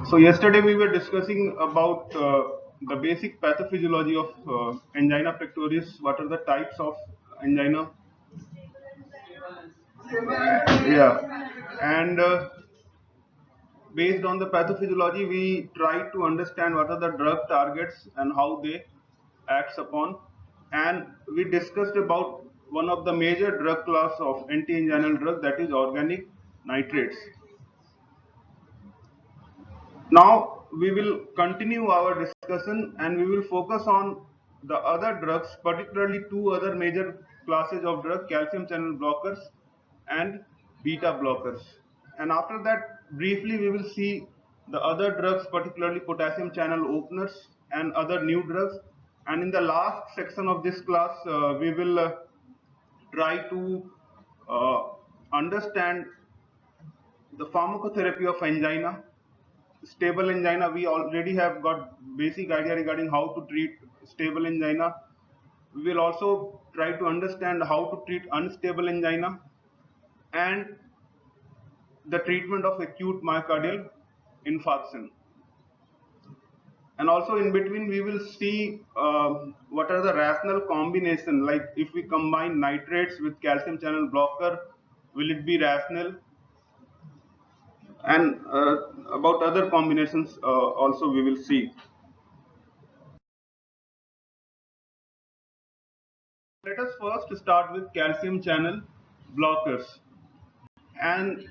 So yesterday we were discussing about the basic pathophysiology of angina pectoris. What are the types of angina? Yeah, and based on the pathophysiology, we try to understand what are the drug targets and how they acts upon. And we discussed about one of the major drug class of anti-anginal drug, that is organic nitrates. Now we will continue our discussion and we will focus on the other drugs, particularly two other major classes of drug, calcium channel blockers and beta blockers. And after that, briefly we will see the other drugs, particularly potassium channel openers and other new drugs. And in the last section of this class, we will try to uh, understand the pharmacotherapy of angina. Stable angina, we already have got basic idea regarding how to treat stable angina. We will also try to understand how to treat unstable angina and the treatment of acute myocardial infarction. And also in between we will see what are the rational combination, like if we combine nitrates with calcium channel blocker, will it be rational? And about other combinations also we will see. Let us first start with calcium channel blockers. And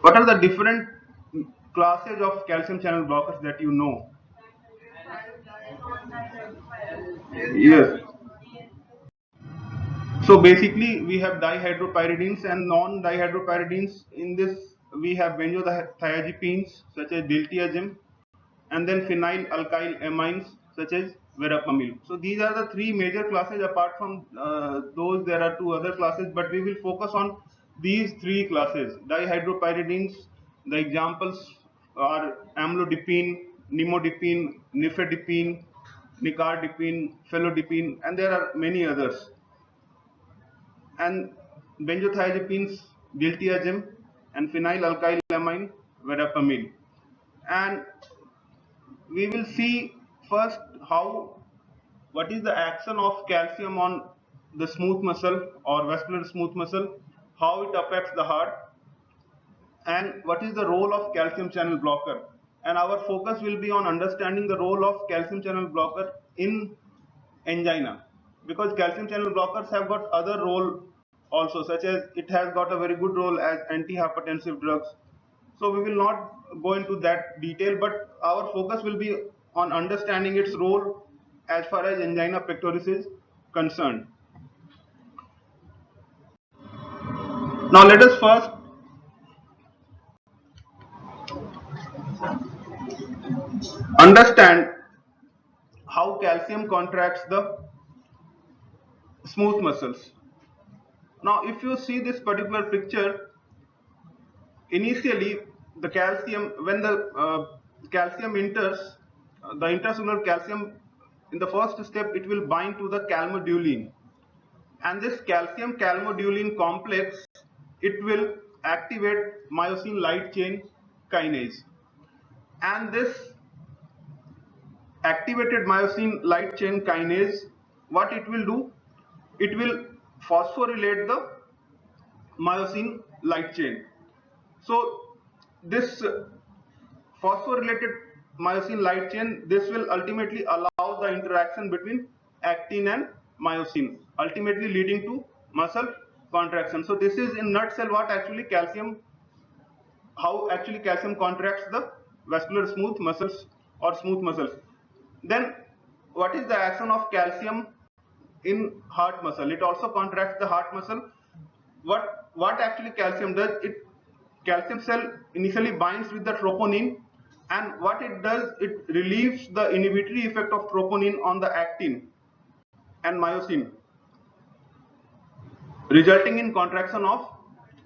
what are the different classes of calcium channel blockers that you know? Yes. So basically, we have dihydropyridines and non-dihydropyridines. In this, we have benzodiazepines such as diltiazem, and then phenyl alkyl amines such as verapamil. So these are the three major classes. Apart from those, there are two other classes, but we will focus on these three classes. Dihydropyridines, the examples are amlodipine, nimodipine, nifedipine, nicardipine, felodipine, and there are many others. And benzodiazepines, diltiazem, and phenyl alkyl amine, verapamil. And we will see first how what is the action of calcium on the smooth muscle or vascular smooth muscle, how it affects the heart, and what is the role of calcium channel blocker. And our focus will be on understanding the role of calcium channel blocker in angina, because calcium channel blockers have got other role also, such as it has got a very good role as antihypertensive drugs. So we will not go into that detail, but our focus will be on understanding its role as far as angina pectoris is concerned. Now let us first understand how calcium contracts the smooth muscles. Now if you see this particular picture, initially the calcium, when the calcium enters the intracellular calcium, in the first step it will bind to the calmodulin, and this calcium calmodulin complex, it will activate myosin light chain kinase. And this activated myosin light chain kinase, what it will do, it will phosphorylate the myosin light chain. So this phosphorylated myosin light chain, this will ultimately allow the interaction between actin and myosin, ultimately leading to muscle contraction. So this is in nutshell what actually calcium, how actually calcium contracts the vascular smooth muscles or smooth muscles. Then what is the action of calcium in heart muscle? It also contracts the heart muscle. What actually calcium does, it calcium cell initially binds with the troponin, and what it does, it relieves the inhibitory effect of troponin on the actin and myosin, resulting in contraction of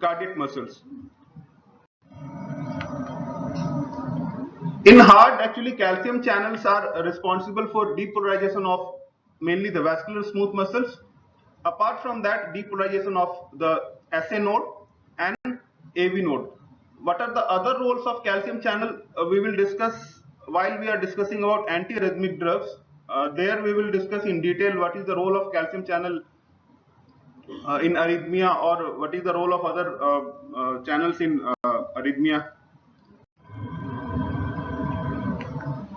cardiac muscles. In heart, actually calcium channels are responsible for depolarization of mainly the vascular smooth muscles. Apart from that, depolarization of the SA node and AV node. what are the other roles of calcium channel? We will discuss while we are discussing about antiarrhythmic drugs. There we will discuss in detail what is the role of calcium channel in arrhythmia, or what is the role of other channels in arrhythmia.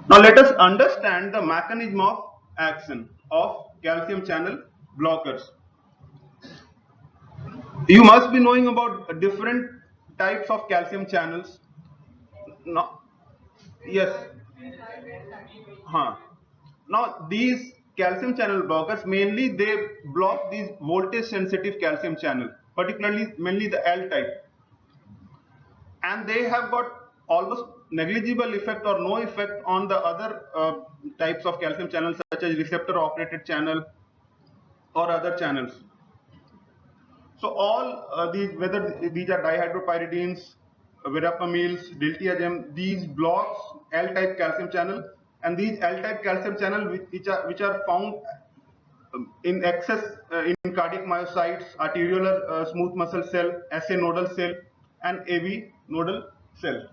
Now let us understand the mechanism of action of calcium channel blockers. You must be knowing about different types of calcium channels. No, yes. Huh. Now these calcium channel blockers, mainly they block these voltage sensitive calcium channel, particularly mainly the L type, and they have got almost negligible effect or no effect on the other types of calcium channels, such as receptor operated channel or other channels. So all these, whether these are dihydropyridines, verapamils, diltiazem, these blocks L-type calcium channel, and these L-type calcium channel which are found in excess in cardiac myocytes, arteriolar smooth muscle cell, SA nodal cell, and AV nodal cell.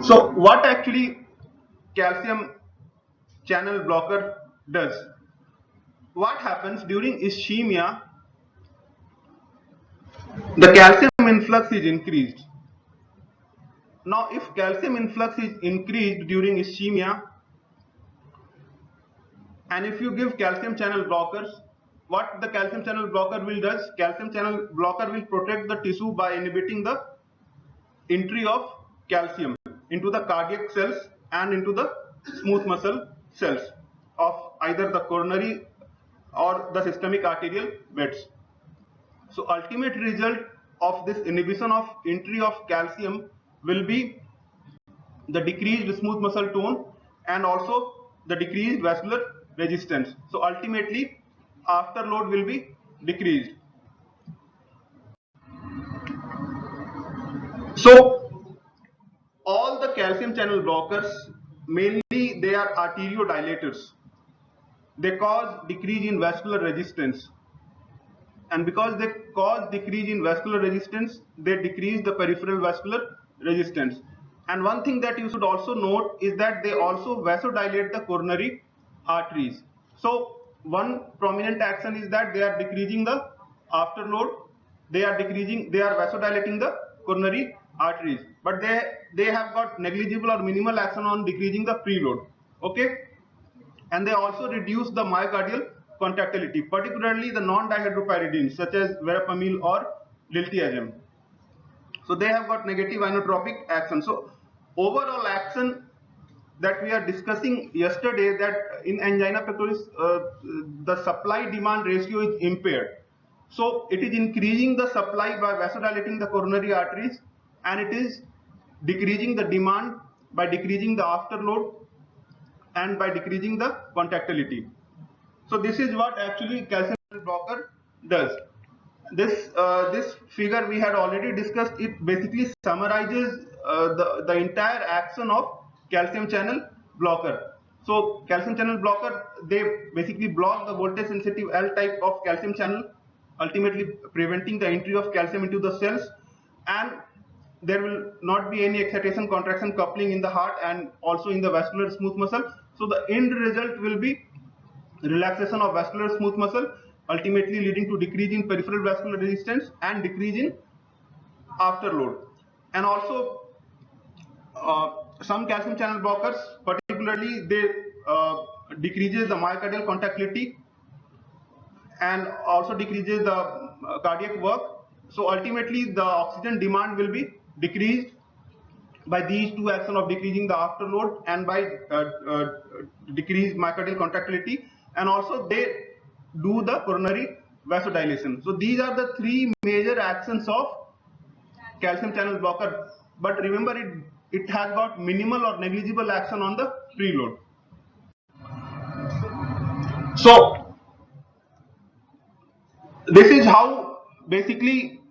So what actually calcium channel blocker does? What happens during ischemia? The calcium influx is increased. Now, if calcium influx is increased during ischemia, and if you give calcium channel blockers, what the calcium channel blocker will does? Calcium channel blocker will protect the tissue by inhibiting the entry of calcium into the cardiac cells and into the smooth muscle cells of either the coronary or the systemic arterial beds. So ultimate result of this inhibition of entry of calcium will be the decreased smooth muscle tone and also the decreased vascular resistance. So ultimately afterload will be decreased. So all the calcium channel blockers, mainly they are arteriodilators. They cause decrease in vascular resistance, and because they cause decrease in vascular resistance, they decrease the peripheral vascular resistance. And one thing that you should also note is that they also vasodilate the coronary arteries. So one prominent action is that they are decreasing the afterload, they are vasodilating the coronary arteries, but they have got negligible or minimal action on decreasing the preload. Okay, and they also reduce the myocardial contractility, particularly the non-dihydropyridines such as verapamil or diltiazem. So they have got negative inotropic action. So overall action that we are discussing yesterday, that in angina pectoris the supply demand ratio is impaired. So it is increasing the supply by vasodilating the coronary arteries, and it is decreasing the demand by decreasing the afterload and by decreasing the contractility. So this is what actually calcium channel blocker does. This figure we had already discussed. It basically summarizes the entire action of calcium channel blocker. So calcium channel blocker, they basically block the voltage sensitive L type of calcium channel, ultimately preventing the entry of calcium into the cells, and there will not be any excitation contraction coupling in the heart and also in the vascular smooth muscle. So the end result will be relaxation of vascular smooth muscle, ultimately leading to decrease in peripheral vascular resistance and decrease in afterload. And also some calcium channel blockers, particularly they decreases the myocardial contractility and also decreases the cardiac work. So ultimately the oxygen demand will be decreased by these two actions of decreasing the afterload and by decreased myocardial contractility, and also they do the coronary vasodilation. So these are the three major actions of calcium channel blocker, but remember it has got minimal or negligible action on the preload. So this is how basically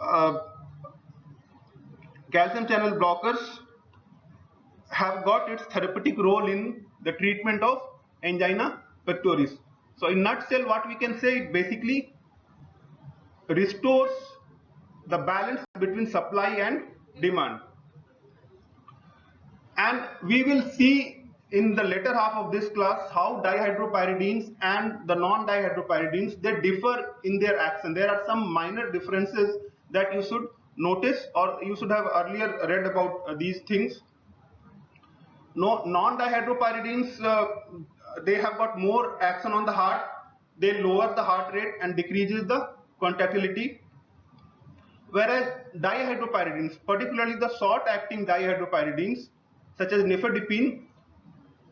uh, calcium channel blockers have got its therapeutic role in the treatment of angina pectoris. So in nutshell, what we can say, it basically restores the balance between supply and demand. And we will see in the later half of this class how dihydropyridines and the non-dihydropyridines, they differ in their action. There are some minor differences that you should notice, or you should have earlier read about these things. No, non-dihydropyridines, they have got more action on the heart. They lower the heart rate and decreases the contractility. Whereas dihydropyridines, particularly the short-acting dihydropyridines, such as nifedipine,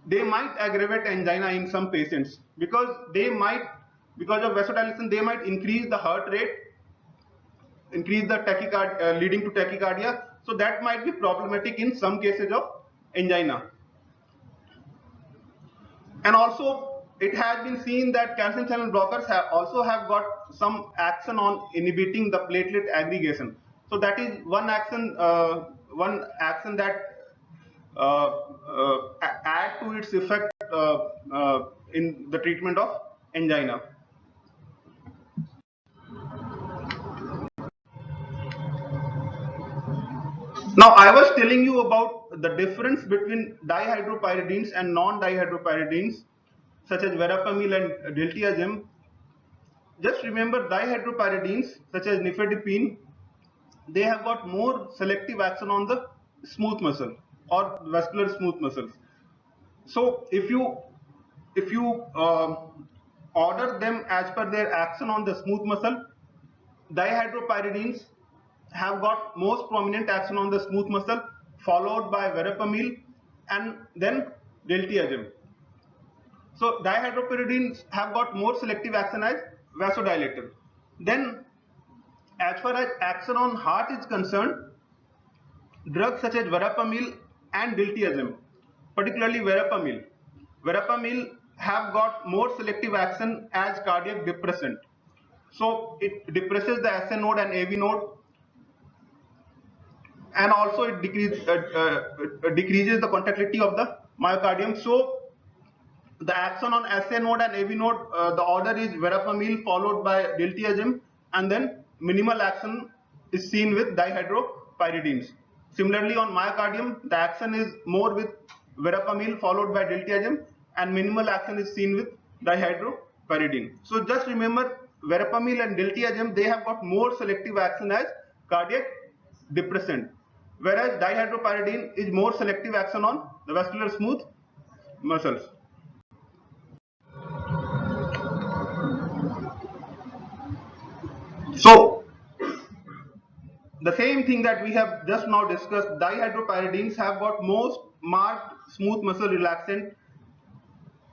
they might aggravate angina in some patients because because of vasodilation, they might increase the heart rate, increase the tachycardia, leading to tachycardia. So that might be problematic in some cases of angina. And also, it has been seen that calcium channel blockers also have got some action on inhibiting the platelet aggregation. So that is one action that add to its effect in the treatment of angina. Now, I was telling you about the difference between dihydropyridines and non-dihydropyridines, such as verapamil and diltiazem. Just remember, dihydropyridines, such as nifedipine, they have got more selective action on the smooth muscle or vascular smooth muscles. So if you order them as per their action on the smooth muscle, dihydropyridines have got most prominent action on the smooth muscle, followed by verapamil and then diltiazem. So dihydropyridines have got more selective action as vasodilator. Then, as far as action on heart is concerned, drugs such as verapamil and diltiazem, particularly verapamil have got more selective action as cardiac depressant. So it depresses the SA node and AV node, and also it decreases the contractility of the myocardium. So the action on SA node and AV node, the order is verapamil followed by diltiazem, and then minimal action is seen with dihydropyridines. Similarly, on myocardium, the action is more with verapamil followed by diltiazem, and minimal action is seen with dihydropyridine. So just remember, verapamil and diltiazem, they have got more selective action as cardiac depressant, whereas dihydropyridine is more selective action on the vascular smooth muscles. So the same thing that we have just now discussed, dihydropyridines have got most marked smooth muscle relaxant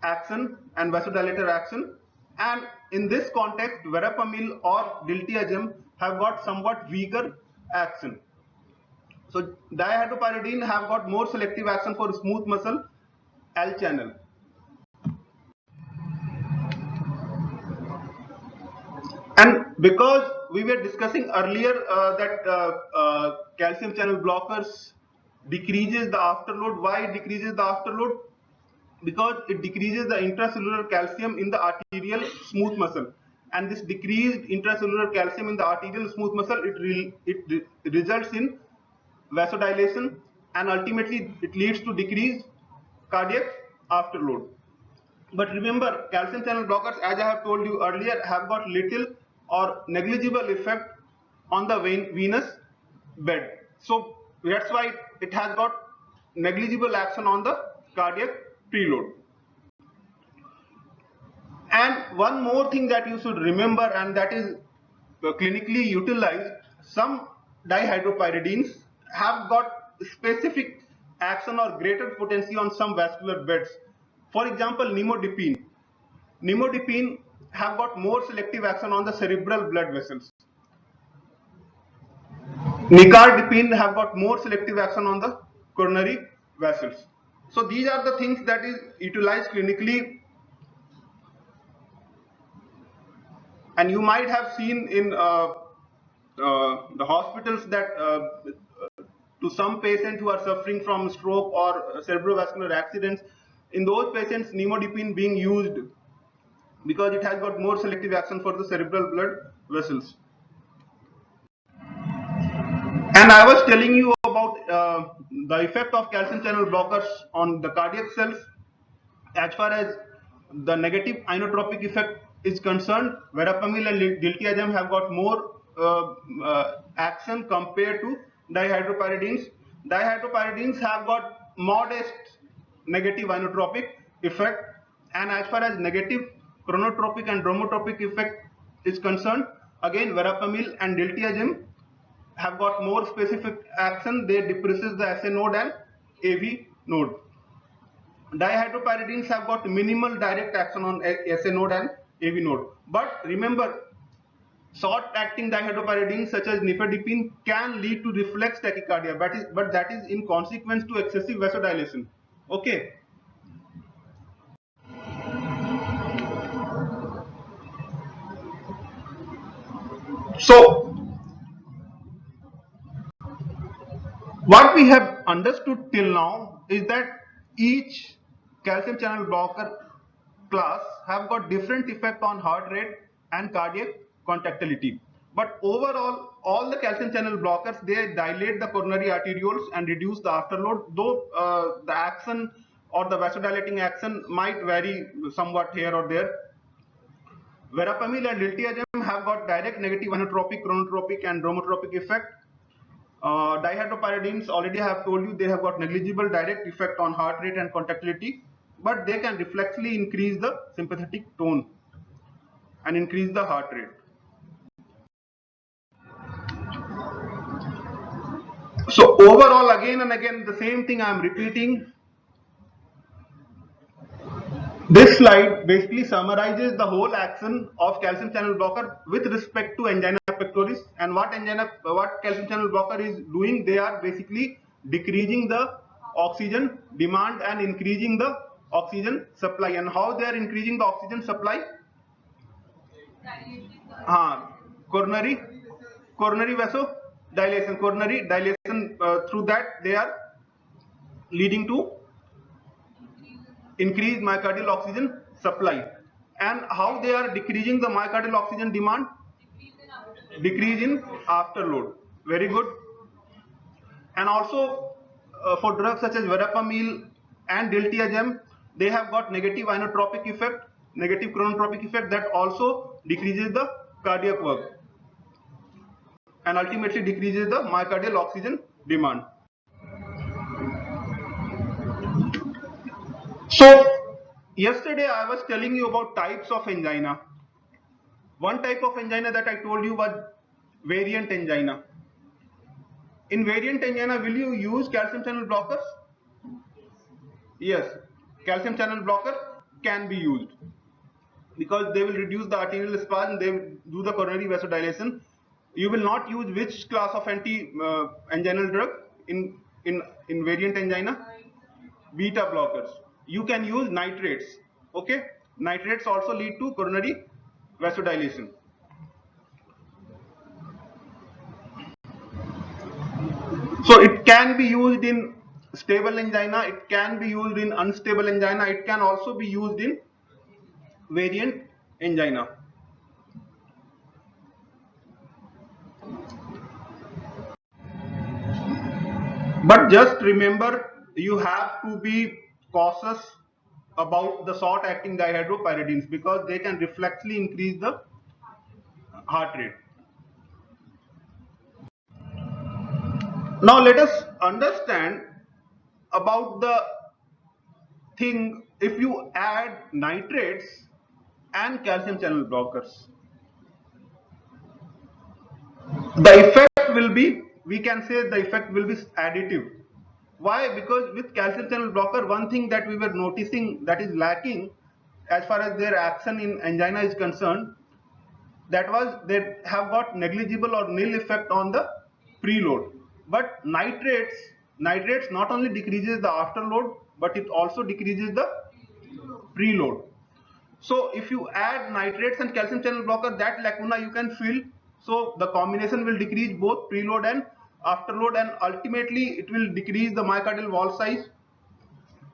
action and vasodilator action, and in this context, verapamil or diltiazem have got somewhat weaker action. So dihydropyridine have got more selective action for smooth muscle L channel. And because we were discussing earlier that calcium channel blockers decreases the afterload. Why it decreases the afterload? Because it decreases the intracellular calcium in the arterial smooth muscle, and this decreased intracellular calcium in the arterial smooth muscle, it results in vasodilation, and ultimately it leads to decreased cardiac afterload. But remember, calcium channel blockers, as I have told you earlier, have got little or negligible effect on the venous bed. So that's why it has got negligible action on the cardiac preload. And one more thing that you should remember, and that is clinically utilized, some dihydropyridines have got specific action or greater potency on some vascular beds. For example, nimodipine. Nimodipine have got more selective action on the cerebral blood vessels. Nicardipine have got more selective action on the coronary vessels. So these are the things that is utilized clinically, and you might have seen in the hospitals that to some patients who are suffering from stroke or cerebrovascular accidents, in those patients nimodipine being used because it has got more selective action for the cerebral blood vessels. And I was telling you about the effect of calcium channel blockers on the cardiac cells. As far as the negative inotropic effect is concerned, verapamil and diltiazem have got more action compared to dihydropyridines. Dihydropyridines have got modest negative inotropic effect, and as far as negative chronotropic and bromotropic effect is concerned, again verapamil and diltiazem have got more specific action. They depresses the SA node and AV node. Dihydropyridines have got minimal direct action on SA node and AV node. But remember, short-acting dihydropyridines such as nifedipine can lead to reflex tachycardia, but that is in consequence to excessive vasodilation. Okay. So, what we have understood till now is that each calcium channel blocker class have got different effect on heart rate and cardiac contractility. But overall, all the calcium channel blockers, they dilate the coronary arterioles and reduce the afterload, though the action or the vasodilating action might vary somewhat here or there. Verapamil and diltiazem have got direct negative inotropic, chronotropic and bromotropic effect. Dihydropyridines, already I have told you, they have got negligible direct effect on heart rate and contractility, but they can reflexively increase the sympathetic tone and increase the heart rate. So overall, again and again, the same thing I am repeating. This slide basically summarizes the whole action of calcium channel blocker with respect to angina pectoris. And what calcium channel blocker is doing, they are basically decreasing the oxygen demand and increasing the oxygen supply. And how they are increasing the oxygen supply? Coronary vasodilation. Coronary dilation, through that they are leading to increased myocardial oxygen supply. And how they are decreasing the myocardial oxygen demand? Decrease in afterload. Very good. And also for drugs such as verapamil and diltiazem, they have got negative inotropic effect, negative chronotropic effect, that also decreases the cardiac work and ultimately decreases the myocardial oxygen demand. So yesterday I was telling you about types of angina. One type of angina that I told you was variant angina. In variant angina, will you use calcium channel blockers? Yes, calcium channel blocker can be used because they will reduce the arterial spasm, they will do the coronary vasodilation. You will not use which class of anti-anginal drug in variant angina? Beta blockers. You can use nitrates. Okay, nitrates also lead to coronary vasodilation. So it can be used in stable angina, it can be used in unstable angina, it can also be used in variant angina. But just remember, you have to be cautious about the short-acting dihydropyridines because they can reflexively increase the heart rate. Now let us understand about the thing if you add nitrates and calcium channel blockers. The effect will be, we can say the effect will be additive. Why? Because with calcium channel blocker, one thing that we were noticing that is lacking as far as their action in angina is concerned, that was they have got negligible or nil effect on the preload. But nitrates not only decreases the afterload, but it also decreases the preload. So if you add nitrates and calcium channel blocker, that lacuna you can fill. So the combination will decrease both preload and afterload, and ultimately it will decrease the myocardial wall size,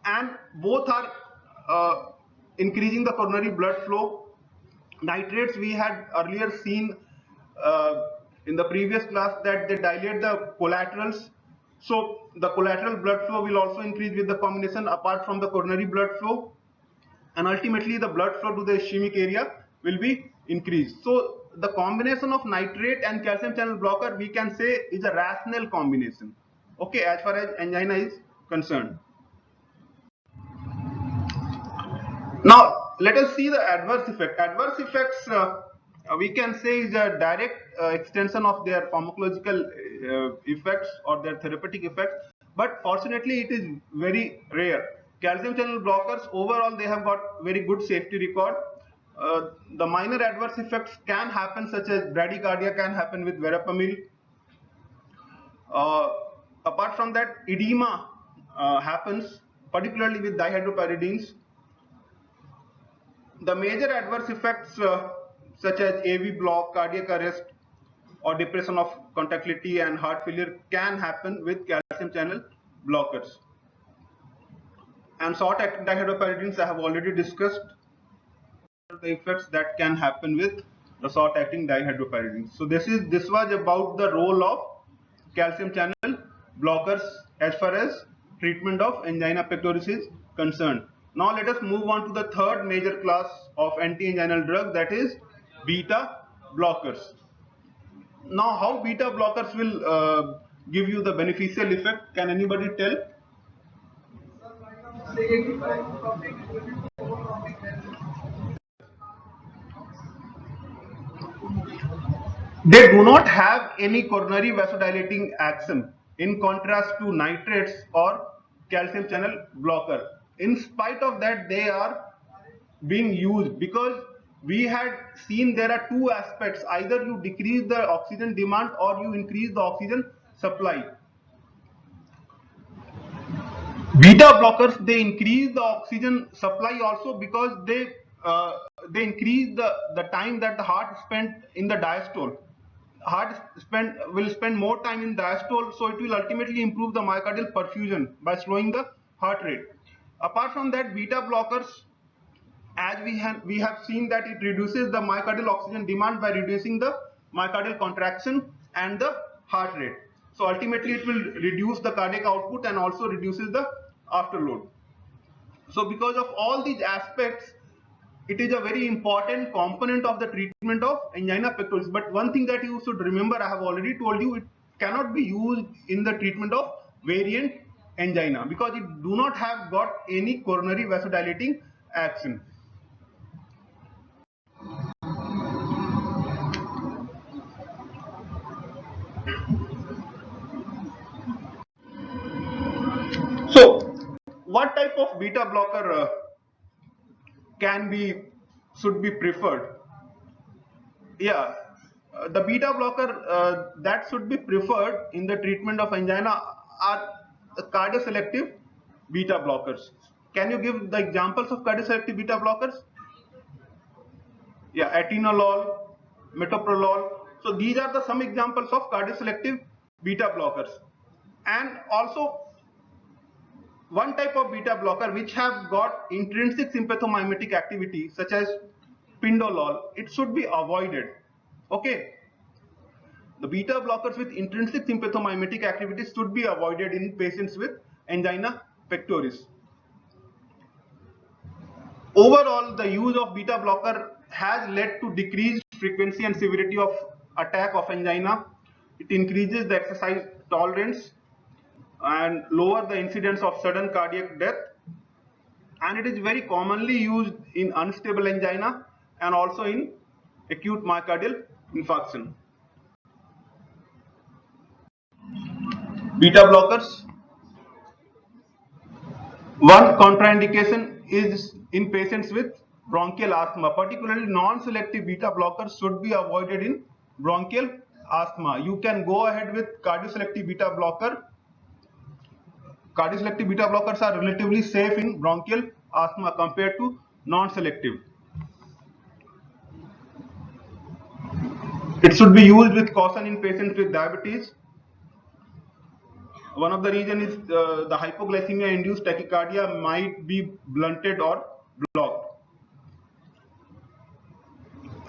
and both are increasing the coronary blood flow Nitrates, we had earlier seen in the previous class that they dilate the collaterals. So the collateral blood flow will also increase with the combination apart from the coronary blood flow, and ultimately the blood flow to the ischemic area will be increased. So the combination of nitrate and calcium channel blocker, we can say, is a rational combination, okay, as far as angina is concerned. Now let us see the adverse effect. Adverse effects, we can say, is a direct extension of their pharmacological effects or their therapeutic effects, but fortunately it is very rare. Calcium channel blockers, overall they have got very good safety record. The minor adverse effects can happen, such as bradycardia can happen with verapamil. Uh, Apart from that, edema happens particularly with dihydropyridines. The major adverse effects, such as AV block, cardiac arrest, or depression of contractility and heart failure, can happen with calcium channel blockers. And short-acting dihydropyridines, I have already discussed the effects that can happen with the short-acting dihydropyridines. So this was about the role of calcium channel blockers as far as treatment of angina pectoris is concerned. Now let us move on to the third major class of anti-anginal drug, that is beta blockers. Now how beta blockers will give you the beneficial effect, can anybody tell? They do not have any coronary vasodilating action, in contrast to nitrates or calcium channel blocker. In spite of that, they are being used because we had seen there are two aspects: either you decrease the oxygen demand or you increase the oxygen supply. Beta blockers, they increase the oxygen supply also because uh, they increase the time that the heart spent in the diastole. Will spend more time in diastole, so it will ultimately improve the myocardial perfusion by slowing the heart rate. Apart from that, beta blockers, as we have seen that it reduces the myocardial oxygen demand by reducing the myocardial contraction and the heart rate. So ultimately it will reduce the cardiac output and also reduces the afterload. So because of all these aspects, it is a very important component of the treatment of angina pectoris. But one thing that you should remember, I have already told you, it cannot be used in the treatment of variant angina because it do not have got any coronary vasodilating action. So what type of beta blocker can be should be preferred? Yeah, the beta blocker that should be preferred in the treatment of angina are cardioselective beta blockers. Can you give the examples of cardioselective beta blockers? Yeah, atenolol, metoprolol. So these are the some examples of cardioselective beta blockers. And also one type of beta blocker which have got intrinsic sympathomimetic activity, such as pindolol, it should be avoided. Okay, the beta blockers with intrinsic sympathomimetic activity should be avoided in patients with angina pectoris. Overall, the use of beta blocker has led to decreased frequency and severity of attack of angina. It increases the exercise tolerance and lower the incidence of sudden cardiac death, and it is very commonly used in unstable angina and also in acute myocardial infarction. Beta blockers. One contraindication is in patients with bronchial asthma, particularly non-selective beta blockers should be avoided in bronchial asthma. You can go ahead with cardioselective beta blocker. Cardioselective beta blockers are relatively safe in bronchial asthma compared to non-selective. It should be used with caution in patients with diabetes. One of the reasons is the hypoglycemia induced tachycardia might be blunted or blocked.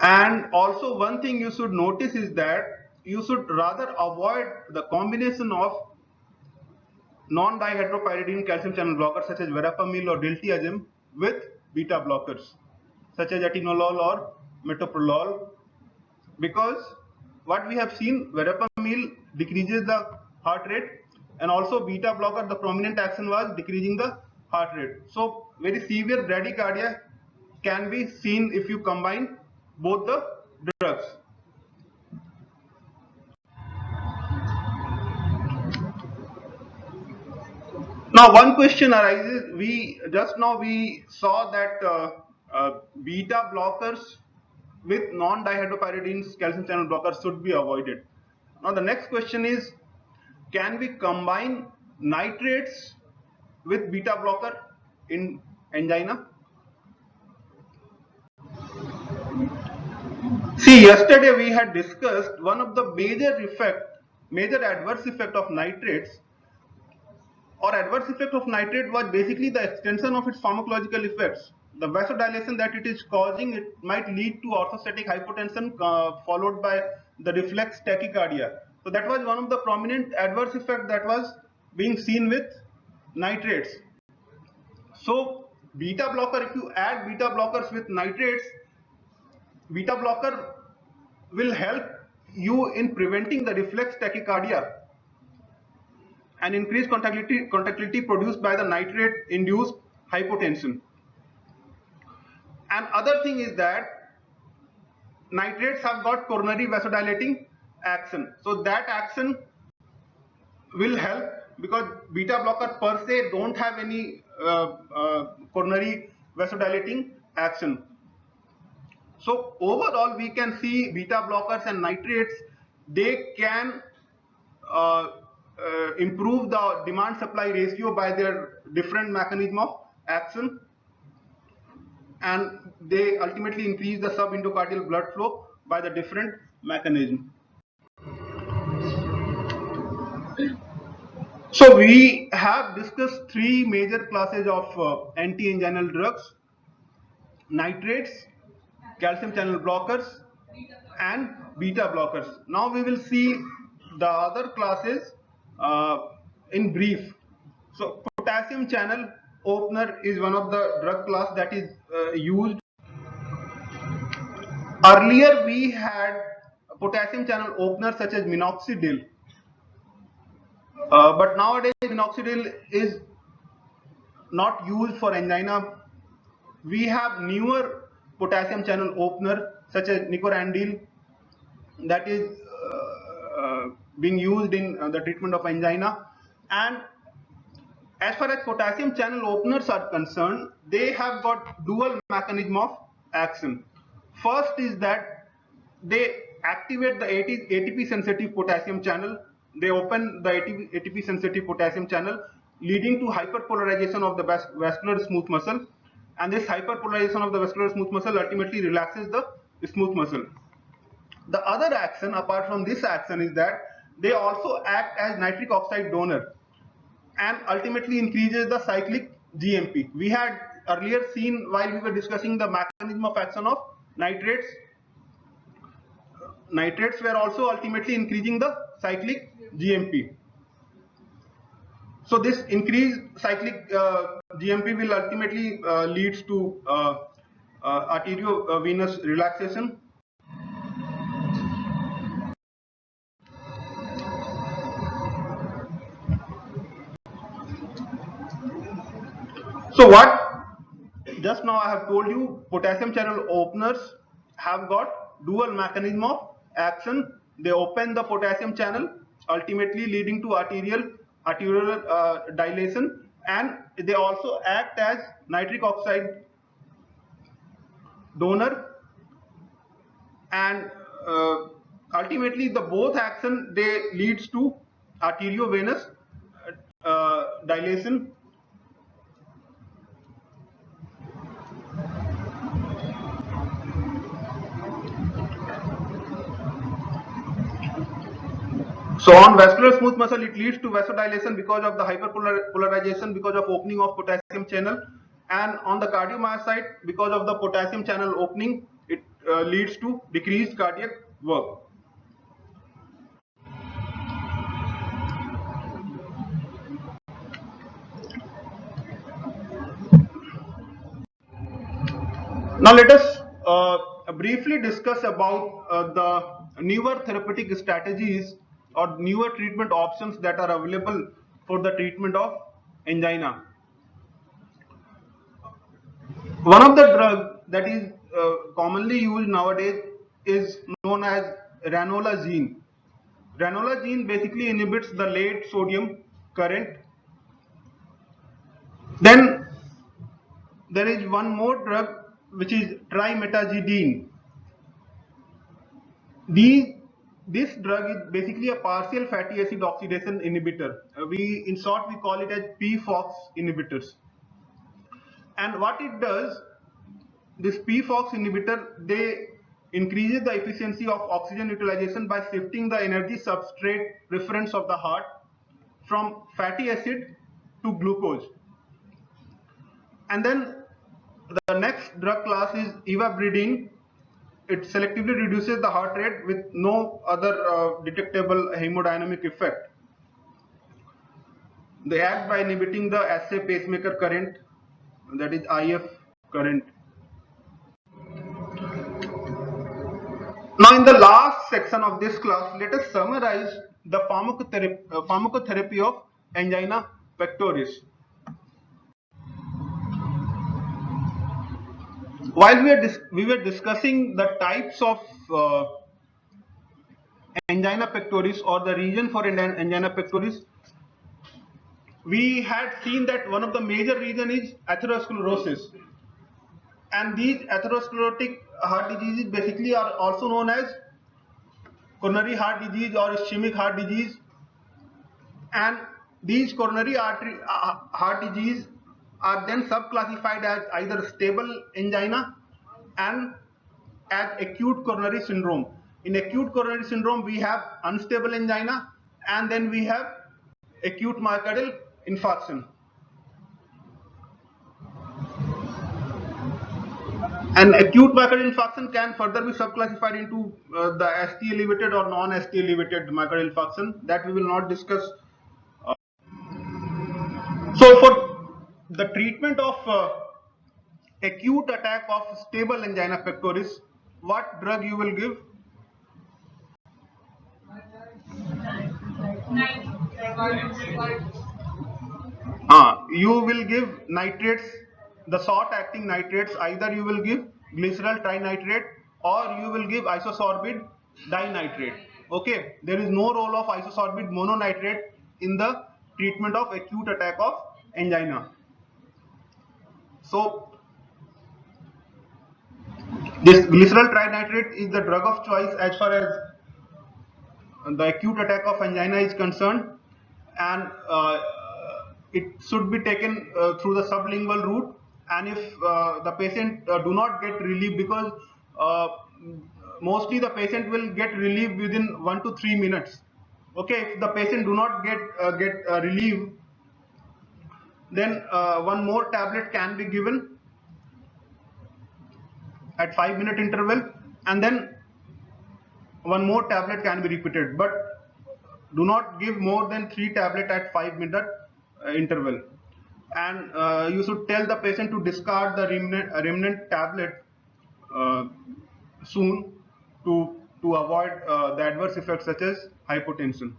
And also one thing you should notice is that you should rather avoid the combination of non-dihydropyridine calcium channel blockers such as verapamil or diltiazem with beta blockers such as atenolol or metoprolol, because what we have seen, verapamil decreases the heart rate, and also beta blocker, the prominent action was decreasing the heart rate. So very severe bradycardia can be seen if you combine both the drugs. Now one question arises, we just now we saw that beta blockers with non-dihydropyridines calcium channel blockers should be avoided. Now the next question is, can we combine nitrates with beta blocker in angina? See, yesterday we had discussed one of the major adverse effect of nitrates, or adverse effect of nitrate was basically the extension of its pharmacological effects. The vasodilation that it is causing, it might lead to orthostatic hypotension followed by the reflex tachycardia. So that was one of the prominent adverse effects that was being seen with nitrates. So beta blocker, if you add beta blockers with nitrates, beta blocker will help you in preventing the reflex tachycardia and increased contractility produced by the nitrate induced hypotension. And other thing is that nitrates have got coronary vasodilating action. So that action will help, because beta blocker per se don't have any coronary vasodilating action. So overall we can see beta blockers and nitrates, they can improve the demand supply ratio by their different mechanism of action, and they ultimately increase the subendocardial blood flow by the different mechanism. So we have discussed three major classes of anti-anginal drugs: nitrates, calcium channel blockers, and beta blockers. Now we will see the other classes in brief. So potassium channel opener is one of the drug class that is used. Earlier we had potassium channel openers such as minoxidil, but nowadays minoxidil is not used for angina. We have newer potassium channel opener such as nicorandil that is being used in the treatment of angina. And as far as potassium channel openers are concerned, they have got dual mechanism of action. First is that they activate the ATP sensitive potassium channel. They open the ATP sensitive potassium channel, leading to hyperpolarization of the vascular smooth muscle, and this hyperpolarization of the vascular smooth muscle ultimately relaxes the smooth muscle. The other action apart from this action is that they also act as nitric oxide donor and ultimately increases the cyclic GMP. We had earlier seen, while we were discussing the mechanism of action of nitrates, nitrates were also ultimately increasing the cyclic GMP. So this increased cyclic GMP will ultimately leads to arteriovenous relaxation. So what just now I have told you, potassium channel openers have got dual mechanism of action. They open the potassium channel, ultimately leading to arteriolar dilation, and they also act as nitric oxide donor, and ultimately the both action they leads to arteriovenous dilation. So on vascular smooth muscle, it leads to vasodilation because of the hyperpolarization, because of opening of potassium channel, and on the cardiomyocyte, because of the potassium channel opening, it leads to decreased cardiac work. Now let us briefly discuss about the newer therapeutic strategies or newer treatment options that are available for the treatment of angina. One of the drugs that is commonly used nowadays is known as ranolazine. Ranolazine basically inhibits the late sodium current. Then there is one more drug which is trimetazidine. This drug is basically a partial fatty acid oxidation inhibitor. In short, we call it as PFOX inhibitors. And what it does, this PFOX inhibitor, they increases the efficiency of oxygen utilization by shifting the energy substrate preference of the heart from fatty acid to glucose. And then the next drug class is ivabradine. It selectively reduces the heart rate with no other detectable hemodynamic effect. They act by inhibiting the SA pacemaker current, that is IF current. Now in the last section of this class, let us summarize the pharmacotherapy of angina pectoris. While we were discussing the types of angina pectoris or the reason for angina pectoris, we had seen that one of the major reason is atherosclerosis, and these atherosclerotic heart diseases basically are also known as coronary heart disease or ischemic heart disease. And these coronary artery heart disease are then subclassified as either stable angina and as acute coronary syndrome. In acute coronary syndrome, we have unstable angina and then we have acute myocardial infarction. And acute myocardial infarction can further be subclassified into the ST elevated or non-ST elevated myocardial infarction that we will not discuss. So for the treatment of acute attack of stable angina pectoris, what drug you will give? You will give nitrates, the short-acting nitrates. Either you will give glycerol trinitrate or you will give isosorbide dinitrate. Okay, there is no role of isosorbide mononitrate in the treatment of acute attack of angina. So this glycerol trinitrate is the drug of choice as far as the acute attack of angina is concerned, and it should be taken through the sublingual route. And if the patient do not get relief, because mostly the patient will get relief within 1 to 3 minutes. Okay, if the patient do not get relief, then one more tablet can be given at 5-minute interval, and then one more tablet can be repeated, but do not give more than 3 tablets at 5-minute interval. And you should tell the patient to discard the remnant tablet soon to avoid the adverse effects such as hypotension.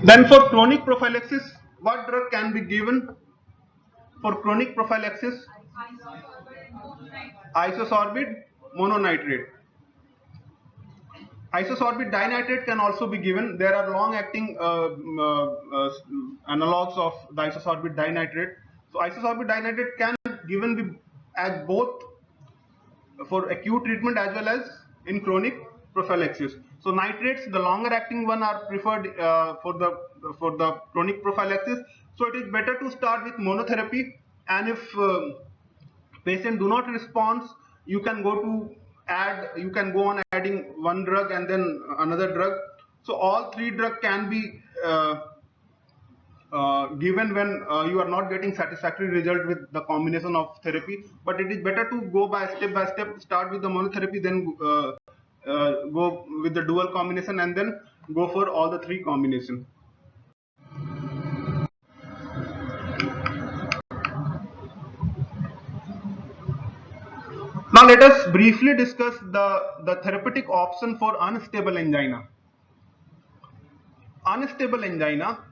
Then for chronic prophylaxis, what drug can be given for chronic prophylaxis? Isosorbide mononitrate. Isosorbide dinitrate can also be given. There are long-acting analogs of the isosorbide dinitrate. So isosorbide dinitrate can given be as both for acute treatment as well as in chronic prophylaxis. So nitrates, the longer-acting one, are preferred for the chronic prophylaxis. So it is better to start with monotherapy, and if patient do not respond, you can go on adding one drug and then another drug. So all 3 drugs can be given when you are not getting satisfactory result with the combination of therapy, but it is better to go by step, start with the monotherapy, then go with the dual combination, and then go for all the three combination. Now let us briefly discuss the therapeutic option for unstable angina. Unstable angina,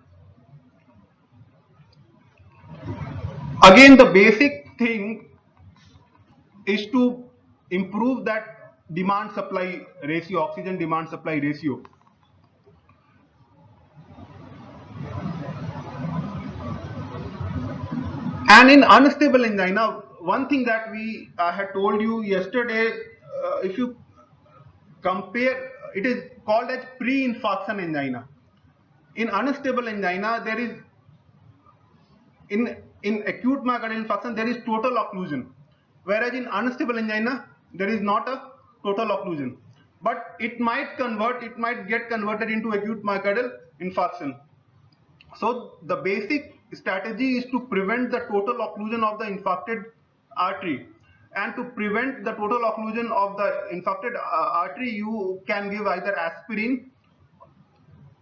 again the basic thing is to improve that demand supply ratio, oxygen demand supply ratio. And in unstable angina, one thing that we had told you yesterday, if you compare, it is called as pre-infarction angina. In unstable angina, there is in acute myocardial infarction there is total occlusion, whereas in unstable angina there is not a total occlusion, but it might get converted into acute myocardial infarction. So the basic strategy is to prevent the total occlusion of the infarcted artery, and to prevent the total occlusion of the infarcted artery, you can give either aspirin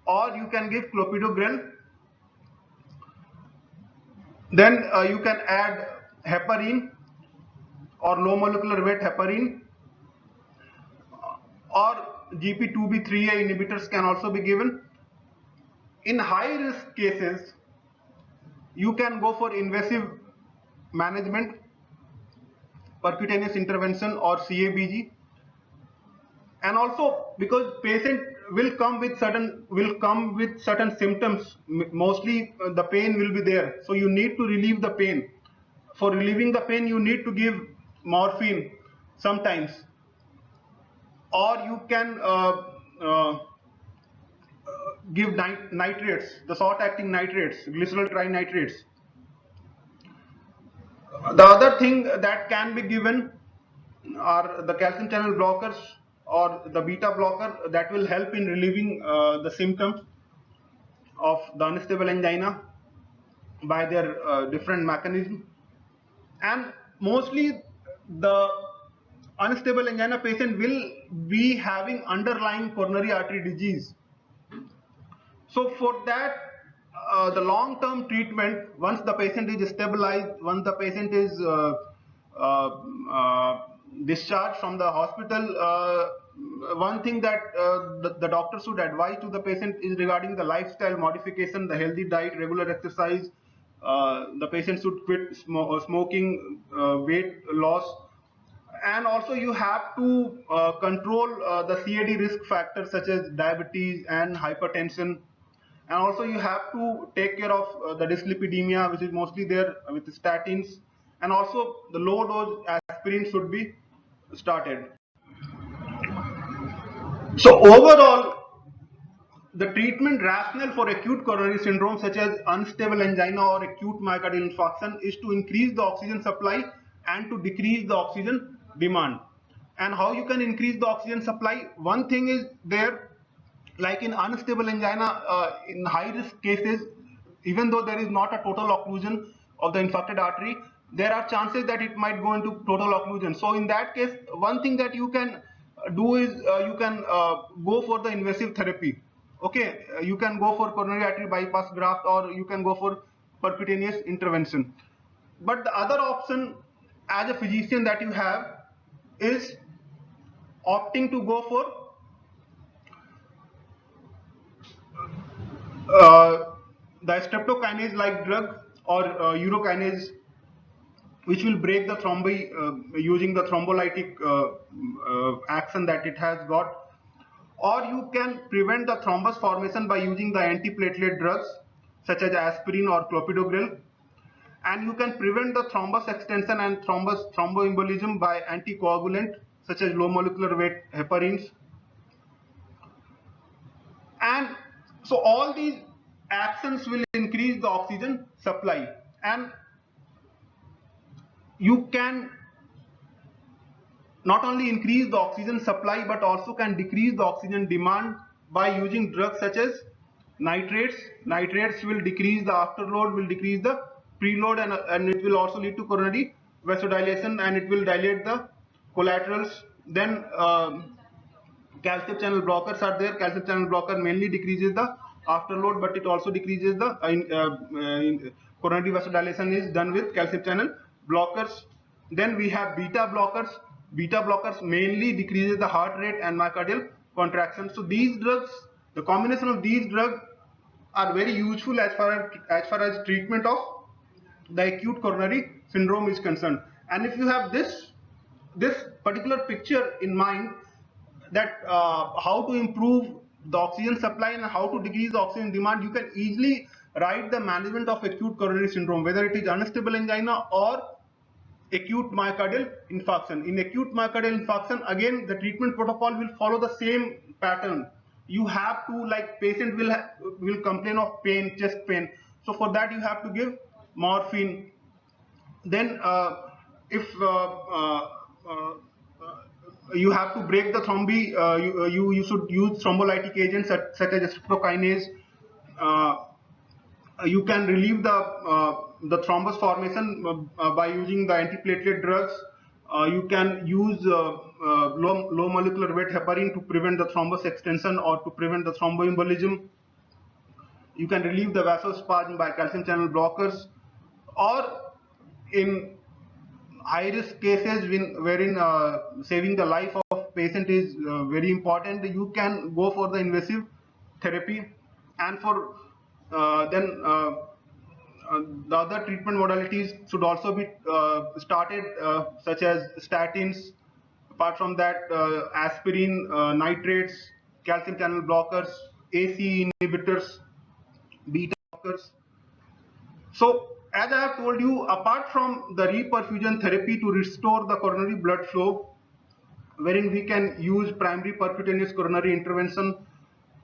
or you can give clopidogrel. Then you can add heparin or low molecular weight heparin, or GP2B3A inhibitors can also be given. In high risk cases, you can go for invasive management, percutaneous intervention or CABG. And also because patient will come with certain symptoms, mostly the pain will be there, so you need to relieve the pain. For relieving the pain, you need to give morphine sometimes, or you can give nitrates, the short-acting nitrates, glycerol trinitrates. The other thing that can be given are the calcium channel blockers or the beta blocker that will help in relieving the symptoms of the unstable angina by their different mechanism. And mostly the unstable angina patient will be having underlying coronary artery disease. So for that, the long-term treatment, once the patient is stabilized, once the patient is uh, uh, discharged from the hospital, one thing that the doctor should advise to the patient is regarding the lifestyle modification, the healthy diet, regular exercise. The patient should quit smoking, weight loss, and also you have to control the CAD risk factors such as diabetes and hypertension, and also you have to take care of the dyslipidemia, which is mostly there with statins, and also the low dose aspirin should be started. So overall, the treatment rationale for acute coronary syndrome such as unstable angina or acute myocardial infarction is to increase the oxygen supply and to decrease the oxygen demand. And how you can increase the oxygen supply? One thing is there, like in unstable angina, in high risk cases, even though there is not a total occlusion of the infarcted artery, there are chances that it might go into total occlusion. So in that case, one thing that you can do is you can go for the invasive therapy. Okay, you can go for coronary artery bypass graft, or you can go for percutaneous intervention. But the other option as a physician that you have is opting to go for the streptokinase like drug, or urokinase, which will break the thrombi using the thrombolytic action that it has got. Or you can prevent the thrombus formation by using the antiplatelet drugs such as aspirin or clopidogrel, and you can prevent the thrombus extension and thromboembolism by anticoagulant such as low molecular weight heparins. And so all these actions will increase the oxygen supply, and you can not only increase the oxygen supply but also can decrease the oxygen demand by using drugs such as Nitrates will decrease the afterload, will decrease the preload, and it will also lead to coronary vasodilation, and it will dilate the collaterals. Then calcium channel blockers are there. Calcium channel blocker mainly decreases the afterload, but it also decreases the coronary vasodilation is done with calcium channel blockers. Then we have beta blockers. Beta blockers mainly decreases the heart rate and myocardial contraction. So these drugs, the combination of these drugs are very useful as far as treatment of the acute coronary syndrome is concerned. And if you have this particular picture in mind, that how to improve the oxygen supply and how to decrease the oxygen demand, you can easily write the management of acute coronary syndrome, whether it is unstable angina or acute myocardial infarction. In acute myocardial infarction, again the treatment protocol will follow the same pattern. You have to, like, patient will complain of pain, chest pain, so for that you have to give morphine. Then if uh, you have to break the thrombi, you should use thrombolytic agents such as streptokinase. uh, you can relieve the thrombus formation by using the antiplatelet drugs. You can use low molecular weight heparin to prevent the thrombus extension or to prevent the thromboembolism. You can relieve the vasospasm by calcium channel blockers, or in high risk cases wherein saving the life of patient is very important, you can go for the invasive therapy. And for then the other treatment modalities should also be started, such as statins. Apart from that, aspirin, nitrates, calcium channel blockers, ACE inhibitors, beta blockers. So, as I have told you, apart from the reperfusion therapy to restore the coronary blood flow, wherein we can use primary percutaneous coronary intervention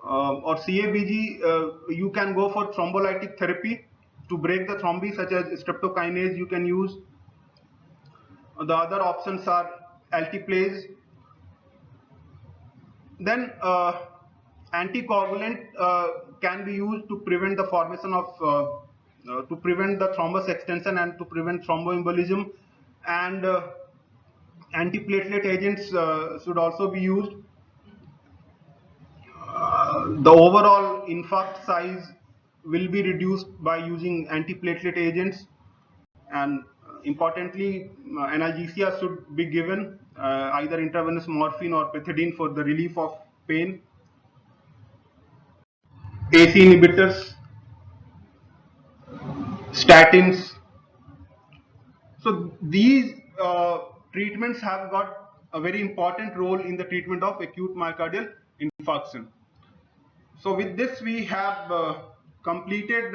or CABG, you can go for thrombolytic therapy to break the thrombi, such as streptokinase. You can use. The other options are alteplase. Then anticoagulant can be used to prevent the formation of to prevent the thrombus extension and to prevent thromboembolism. And antiplatelet agents should also be used. The overall infarct size will be reduced by using antiplatelet agents. And importantly, analgesia should be given, either intravenous morphine or pethidine for the relief of pain. ACE inhibitors, statins. So these treatments have got a very important role in the treatment of acute myocardial infarction. So with this, we have completed